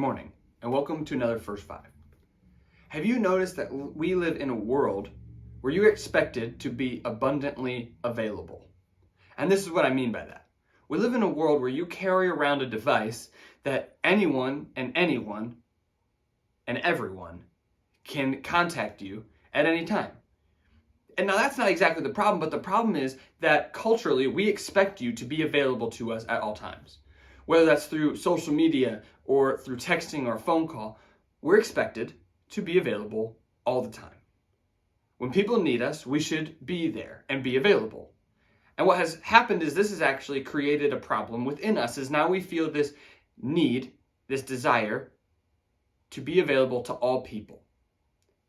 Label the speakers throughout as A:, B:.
A: morning, and welcome to another First Five. Have you noticed that we live in a world where you're expected to be abundantly available? And this is what I mean by that. We live in a world where you carry around a device that anyone and everyone can contact you at any time. And now that's not exactly the problem, but the problem is that culturally we expect you to be available to us at all times. Whether that's through social media or through texting or phone call, we're expected to be available all the time. When people need us, we should be there and be available. And what has happened is this has actually created a problem within us, is now we feel this need, this desire to be available to all people.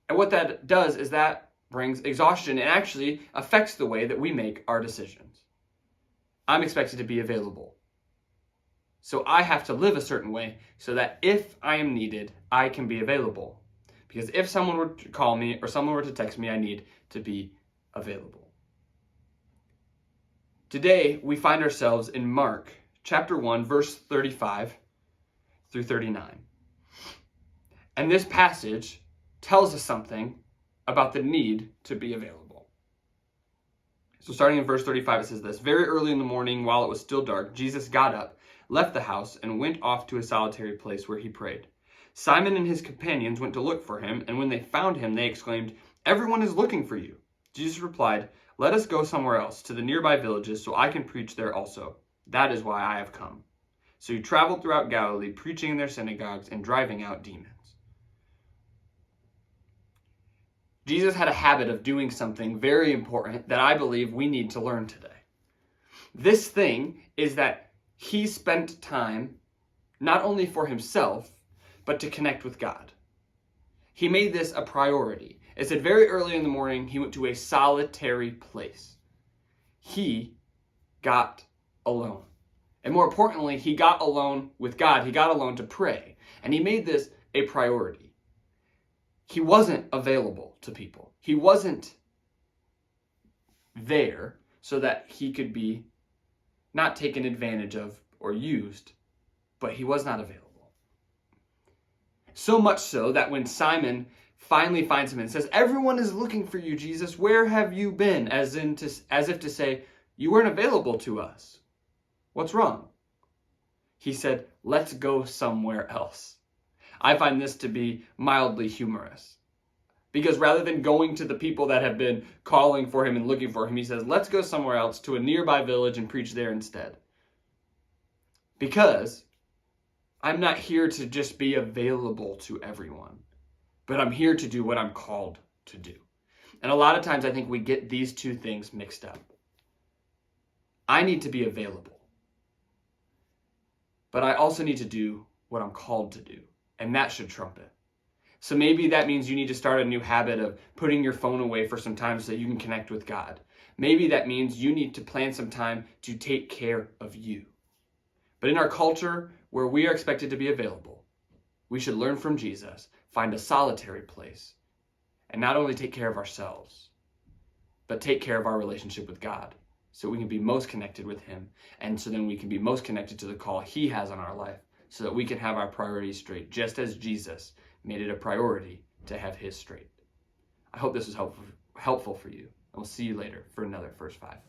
A: And what that does is that brings exhaustion and actually affects the way that we make our decisions. I'm expected to be available. So I have to live a certain way so that if I am needed, I can be available. Because if someone were to call me or someone were to text me, I need to be available. Today, we find ourselves in Mark chapter 1, verse 35 through 39. And this passage tells us something about the need to be available. So starting in verse 35, it says this: "Very early in the morning, while it was still dark, Jesus got up, left the house, and went off to a solitary place where he prayed. Simon and his companions went to look for him, and when they found him, they exclaimed, 'Everyone is looking for you.' Jesus replied, 'Let us go somewhere else, to the nearby villages, so I can preach there also. That is why I have come.' So he traveled throughout Galilee, preaching in their synagogues and driving out demons." Jesus had a habit of doing something very important that I believe we need to learn today. This thing is that he spent time not only for himself, but to connect with God. He made this a priority. It said very early in the morning, he went to a solitary place. He got alone. And more importantly, he got alone with God. He got alone to pray. And he made this a priority. He wasn't available to people. He wasn't there so that he could be not taken advantage of or used, but he was not available. So much so that when Simon finally finds him and says, "Everyone is looking for you, Jesus. Where have you been?" As if to say, "You weren't available to us. What's wrong?" He said, "Let's go somewhere else." I find this to be mildly humorous. Because rather than going to the people that have been calling for him and looking for him, he says, "Let's go somewhere else, to a nearby village, and preach there instead." Because I'm not here to just be available to everyone, but I'm here to do what I'm called to do. And a lot of times I think we get these two things mixed up. I need to be available, but I also need to do what I'm called to do, and that should trump it. So maybe that means you need to start a new habit of putting your phone away for some time so that you can connect with God. Maybe that means you need to plan some time to take care of you. But in our culture where we are expected to be available, we should learn from Jesus, find a solitary place, and not only take care of ourselves, but take care of our relationship with God so we can be most connected with him, and so then we can be most connected to the call he has on our life so that we can have our priorities straight, just as Jesus made it a priority to have his straight. I hope this was helpful for you, and we'll see you later for another First Five.